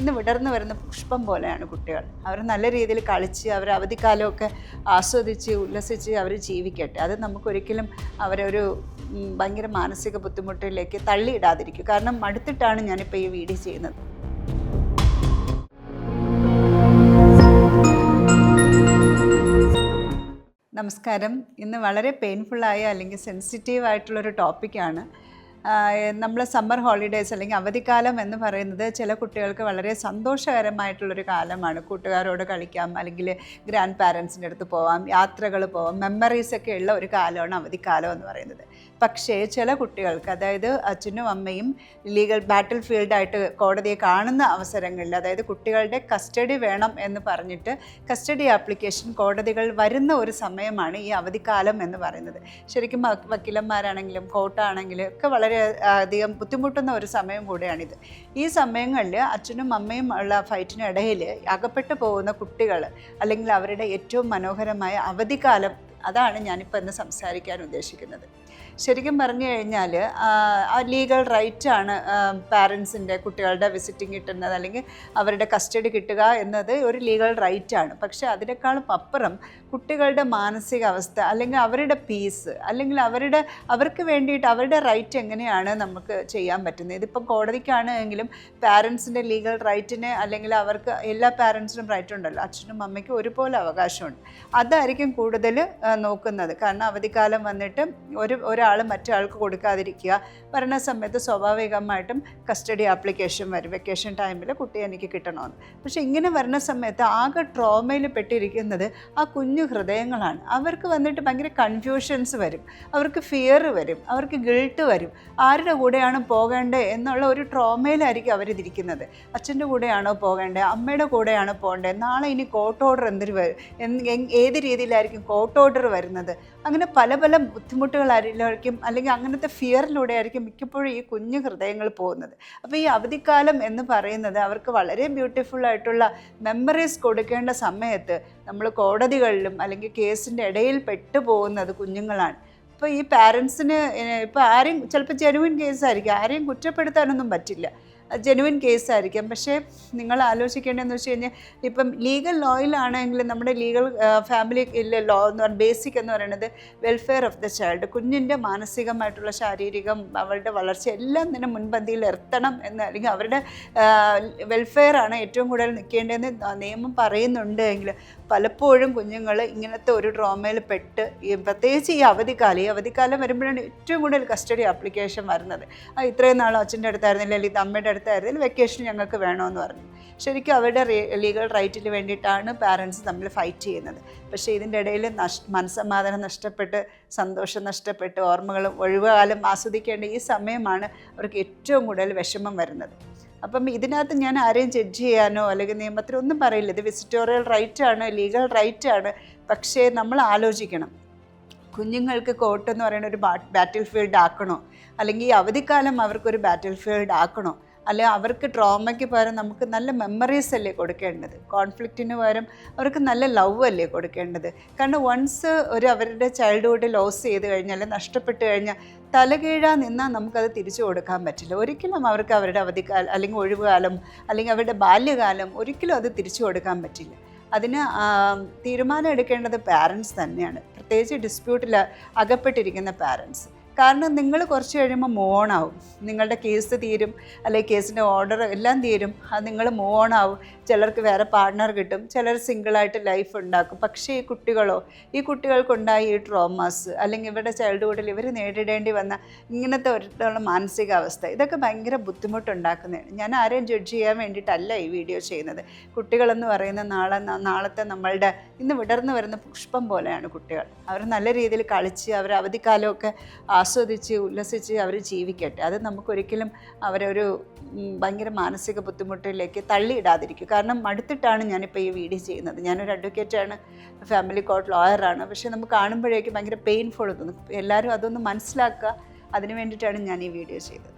ഇന്ന് വിടർന്നു വരുന്ന പുഷ്പം പോലെയാണ് കുട്ടികൾ. അവർ നല്ല രീതിയിൽ കളിച്ച് അവർ അവധിക്കാലമൊക്കെ ആസ്വദിച്ച് ഉല്ലസിച്ച് അവർ ജീവിക്കട്ടെ. അത് നമുക്കൊരിക്കലും അവരൊരു ഭയങ്കര മാനസിക ബുദ്ധിമുട്ടിലേക്ക് തള്ളിയിടാതിരിക്കും. കാരണം മടുത്തിട്ടാണ് ഞാനിപ്പോൾ ഈ വീഡിയോ ചെയ്യുന്നത്. നമസ്കാരം. ഇന്ന് വളരെ പെയിൻഫുള്ളായ അല്ലെങ്കിൽ സെൻസിറ്റീവായിട്ടുള്ളൊരു ടോപ്പിക്കാണ്. നമ്മൾ സമ്മർ ഹോളിഡേയ്സ് അല്ലെങ്കിൽ അവധിക്കാലം എന്ന് പറയുന്നത് ചില കുട്ടികൾക്ക് വളരെ സന്തോഷകരമായിട്ടുള്ളൊരു കാലമാണ്. കൂട്ടുകാരോട് കളിക്കാം, അല്ലെങ്കിൽ ഗ്രാൻഡ് പാരൻസിൻ്റെ അടുത്ത് പോവാം, യാത്രകൾ പോവാം, മെമ്മറീസൊക്കെ ഉള്ള ഒരു കാലമാണ് അവധിക്കാലം എന്ന് പറയുന്നത്. പക്ഷേ ചില കുട്ടികൾക്ക്, അതായത് അച്ഛനും അമ്മയും ലീഗൽ ബാറ്റിൽ ഫീൽഡായിട്ട് കോടതിയെ കാണുന്ന അവസരങ്ങളിൽ, അതായത് കുട്ടികളുടെ കസ്റ്റഡി വേണം എന്ന് പറഞ്ഞിട്ട് കസ്റ്റഡി ആപ്ലിക്കേഷൻ കോടതികൾ വരുന്ന ഒരു സമയമാണ് ഈ അവധിക്കാലം എന്ന് പറയുന്നത്. ശരിക്കും വക്കീലന്മാരാണെങ്കിലും കോർട്ടാണെങ്കിലും ഒക്കെ വളരെ അധികം ബുദ്ധിമുട്ടുന്ന ഒരു സമയം കൂടെയാണിത്. ഈ സമയങ്ങളിൽ അച്ഛനും അമ്മയും ഉള്ള ഫൈറ്റിനിടയിൽ അകപ്പെട്ടു പോകുന്ന കുട്ടികൾ, അല്ലെങ്കിൽ അവരുടെ ഏറ്റവും മനോഹരമായ അവധിക്കാലം, അതാണ് ഞാനിപ്പോൾ ഇന്ന് സംസാരിക്കാൻ ഉദ്ദേശിക്കുന്നത്. ശരിക്കും പറഞ്ഞു കഴിഞ്ഞാൽ ലീഗൽ റൈറ്റാണ് പാരൻസിൻ്റെ കുട്ടികളുടെ വിസിറ്റിംഗ് കിട്ടുന്നത്, അല്ലെങ്കിൽ അവരുടെ കസ്റ്റഡി കിട്ടുക എന്നത് ഒരു ലീഗൽ റൈറ്റാണ്. പക്ഷേ അതിനേക്കാളും അപ്പുറം കുട്ടികളുടെ മാനസികാവസ്ഥ, അല്ലെങ്കിൽ അവരുടെ പീസ്, അല്ലെങ്കിൽ അവർക്ക് വേണ്ടിയിട്ട് അവരുടെ റൈറ്റ് എങ്ങനെയാണ് നമുക്ക് ചെയ്യാൻ പറ്റുന്നത്. ഇതിപ്പം കോടതിക്കാണെങ്കിലും പാരൻസിൻ്റെ ലീഗൽ റൈറ്റിനെ, അല്ലെങ്കിൽ അവർക്ക് എല്ലാ പാരൻസിനും റൈറ്റ് ഉണ്ടല്ലോ, അച്ഛനും അമ്മയ്ക്കും ഒരുപോലെ അവകാശമുണ്ട്. അതായിരിക്കും കൂടുതൽ നോക്കുന്നത്. കാരണം അവധിക്കാലം വന്നിട്ട് ഒരാൾ മറ്റൊരാൾക്ക് കൊടുക്കാതിരിക്കുക. വരണ സമയത്ത് സ്വാഭാവികമായിട്ടും കസ്റ്റഡി ആപ്ലിക്കേഷൻ വരും, വെക്കേഷൻ ടൈമിൽ കുട്ടിയെ എനിക്ക് കിട്ടണമെന്ന്. പക്ഷേ ഇങ്ങനെ വരുന്ന സമയത്ത് ആകെ ട്രോമയിൽ പെട്ടിരിക്കുന്നത് ആ കുഞ്ഞു ഹൃദയങ്ങളാണ്. അവർക്ക് വന്നിട്ട് ഭയങ്കര കൺഫ്യൂഷൻസ് വരും, അവർക്ക് ഫിയർ വരും, അവർക്ക് ഗിൽട്ട് വരും. ആരുടെ കൂടെയാണ് പോകേണ്ടത് എന്നുള്ള ഒരു ട്രോമയിലായിരിക്കും അവരിതിരിക്കുന്നത്. അച്ഛൻ്റെ കൂടെയാണോ പോകേണ്ടത്, അമ്മയുടെ കൂടെയാണോ പോകേണ്ടത്, നാളെ ഇനി കോർട്ട് ഓർഡർ ഏത് രീതിയിലായിരിക്കും കോർട്ട് ഓർഡർ വരുന്നത്. അങ്ങനെ പല പല ബുദ്ധിമുട്ടുകളായിരിക്കും, അല്ലെങ്കിൽ അങ്ങനത്തെ ഫിയറിലൂടെ ആയിരിക്കും മിക്കപ്പോഴും ഈ കുഞ്ഞു ഹൃദയങ്ങൾ പോകുന്നത്. അപ്പോൾ ഈ അവധിക്കാലം എന്ന് പറയുന്നത് അവർക്ക് വളരെ ബ്യൂട്ടിഫുള്ളായിട്ടുള്ള മെമ്മറീസ് കൊടുക്കേണ്ട സമയത്ത് നമ്മൾ കോടതികളിലും അല്ലെങ്കിൽ കേസിൻ്റെ ഇടയിൽ പെട്ടുപോകുന്നത് കുഞ്ഞുങ്ങളാണ്. ഇപ്പോൾ ഈ പാരൻസിന് ഇപ്പോൾ ആരെയും ചിലപ്പോൾ ജെനുവിൻ കേസായിരിക്കും, ആരെയും കുറ്റപ്പെടുത്താനൊന്നും പറ്റില്ല, ജെനുവിൻ കേസായിരിക്കാം. പക്ഷേ നിങ്ങൾ ആലോചിക്കേണ്ടതെന്ന് വെച്ച് കഴിഞ്ഞാൽ, ഇപ്പം ലീഗൽ ലോയിലാണെങ്കിൽ നമ്മുടെ ലീഗൽ ഫാമിലി ലോ എന്ന് പറഞ്ഞാൽ ബേസിക് എന്ന് പറയുന്നത് വെൽഫെയർ ഓഫ് ദ ചൈൽഡ്. കുഞ്ഞിൻ്റെ മാനസികമായിട്ടുള്ള ശാരീരികം, അവരുടെ വളർച്ച എല്ലാം തന്നെ മുൻപന്തിയിൽ നിർത്തണം എന്ന്, അല്ലെങ്കിൽ അവരുടെ വെൽഫെയർ ആണ് ഏറ്റവും കൂടുതൽ നിൽക്കേണ്ടതെന്ന് നിയമം പറയുന്നുണ്ട്. എങ്കിൽ പലപ്പോഴും കുഞ്ഞുങ്ങൾ ഇങ്ങനത്തെ ഒരു ട്രോമയിൽ പെട്ട്, പ്രത്യേകിച്ച് ഈ അവധിക്കാലം വരുമ്പോഴാണ് ഏറ്റവും കൂടുതൽ കസ്റ്റഡി ആപ്ലിക്കേഷൻ വരുന്നത്. ഇത്രയും നാളും അച്ഛൻ്റെ അടുത്തായിരുന്നില്ല, അല്ലെങ്കിൽ അമ്മയുടെ അടുത്തായിരുന്നില്ല, വെക്കേഷൻ ഞങ്ങൾക്ക് വേണമെന്ന് പറഞ്ഞു. ശരിക്കും അവരുടെ ലീഗൽ റൈറ്റിന് വേണ്ടിയിട്ടാണ് പാരൻസ് തമ്മിൽ ഫൈറ്റ് ചെയ്യുന്നത്. പക്ഷേ ഇതിൻ്റെ ഇടയിൽ മനസ്സമാധാനം നഷ്ടപ്പെട്ട്, സന്തോഷം നഷ്ടപ്പെട്ട്, ഓർമ്മകളും ഒഴിവുകാലം ആസ്വദിക്കേണ്ട ഈ സമയമാണ് അവർക്ക് ഏറ്റവും കൂടുതൽ വിഷമം വരുന്നത്. അപ്പം ഇതിനകത്ത് ഞാൻ ആരെയും ജഡ്ജ് ചെയ്യാനോ അല്ലെങ്കിൽ നിയമത്തിലൊന്നും പറയില്ല. ഇത് വിസിറ്റോറിയൽ റൈറ്റാണ്, ലീഗൽ റൈറ്റാണ്. പക്ഷേ നമ്മൾ ആലോചിക്കണം, കുഞ്ഞുങ്ങൾക്ക് കോർട്ട് എന്ന് പറയുന്ന ഒരു ബാറ്റിൽ ഫീൽഡ് ആക്കണോ, അല്ലെങ്കിൽ ഈ അവധിക്കാലം അവർക്കൊരു ബാറ്റിൽ ഫീൽഡ് ആക്കണോ, അല്ലെങ്കിൽ അവർക്ക് ട്രോമയ്ക്ക് പകരം നമുക്ക് നല്ല മെമ്മറീസ് അല്ലേ കൊടുക്കേണ്ടത്, കോൺഫ്ലിക്റ്റിന് പകരം അവർക്ക് നല്ല ലവ് അല്ലേ കൊടുക്കേണ്ടത്. കാരണം വൺസ് അവരുടെ ചൈൽഡ്ഹുഡ് ലോസ് ചെയ്ത് കഴിഞ്ഞാൽ, നഷ്ടപ്പെട്ട് കഴിഞ്ഞാൽ, തലകീഴാ നിന്നാൽ നമുക്കത് തിരിച്ചു കൊടുക്കാൻ പറ്റില്ല. ഒരിക്കലും അവർക്ക് അവരുടെ അവധിക്കാലം അല്ലെങ്കിൽ ഒഴിവുകാലം അല്ലെങ്കിൽ അവരുടെ ബാല്യകാലം ഒരിക്കലും അത് തിരിച്ചു കൊടുക്കാൻ പറ്റില്ല. അതിന് തീരുമാനം എടുക്കേണ്ടത് പാരൻസ് തന്നെയാണ്, പ്രത്യേകിച്ച് ഡിസ്പ്യൂട്ടിൽ അകപ്പെട്ടിരിക്കുന്ന പാരൻസ്. കാരണം നിങ്ങൾ കുറച്ച് കഴിയുമ്പോൾ മൂവ് ഓൺ ആവും, നിങ്ങളുടെ കേസ് തീരും, അല്ലെങ്കിൽ കേസിൻ്റെ ഓർഡർ എല്ലാം തീരും, അത് നിങ്ങൾ മൂവ് ഓൺ ആവും. ചിലർക്ക് വേറെ പാർട്ട്ണർ കിട്ടും, ചിലർ സിംഗിളായിട്ട് ലൈഫ് ഉണ്ടാക്കും. പക്ഷേ ഈ കുട്ടികൾക്കുണ്ടായ ഈ ട്രോമാസ്, അല്ലെങ്കിൽ ഇവരുടെ ചൈൽഡ്ഹുഡിൽ ഇവർ നേരിടേണ്ടി വന്ന ഇങ്ങനത്തെ ഒരിടത്തുള്ള മാനസികാവസ്ഥ, ഇതൊക്കെ ഭയങ്കര ബുദ്ധിമുട്ടുണ്ടാക്കുന്നതാണ്. ഞാൻ ആരെയും ജഡ്ജ് ചെയ്യാൻ വേണ്ടിയിട്ടല്ല ഈ വീഡിയോ ചെയ്യുന്നത്. കുട്ടികളെന്ന് പറയുന്ന നാളത്തെ നമ്മളുടെ ഇന്ന് വിടർന്നു വരുന്ന പുഷ്പം പോലെയാണ് കുട്ടികൾ. അവർ നല്ല രീതിയിൽ കളിച്ച് അവർ അവധിക്കാലമൊക്കെ ആസ്വദിച്ച് ഉല്ലസിച്ച് അവർ ജീവിക്കട്ടെ. അത് നമുക്കൊരിക്കലും അവരൊരു ഭയങ്കര മാനസിക ബുദ്ധിമുട്ടിലേക്ക് തള്ളിയിടാതിരിക്കും. കാരണം മടുത്തിട്ടാണ് ഞാനിപ്പോൾ ഈ വീഡിയോ ചെയ്യുന്നത്. ഞാനൊരു അഡ്വക്കേറ്റാണ്, ഫാമിലി കോർട്ട് ലോയറാണ്. പക്ഷേ നമുക്ക് കാണുമ്പോഴേക്കും ഭയങ്കര പെയിൻഫുൾ തോന്നും. എല്ലാവരും അതൊന്ന് മനസ്സിലാക്കുക. അതിന് വേണ്ടിയിട്ടാണ് ഞാൻ ഈ വീഡിയോ ചെയ്തത്.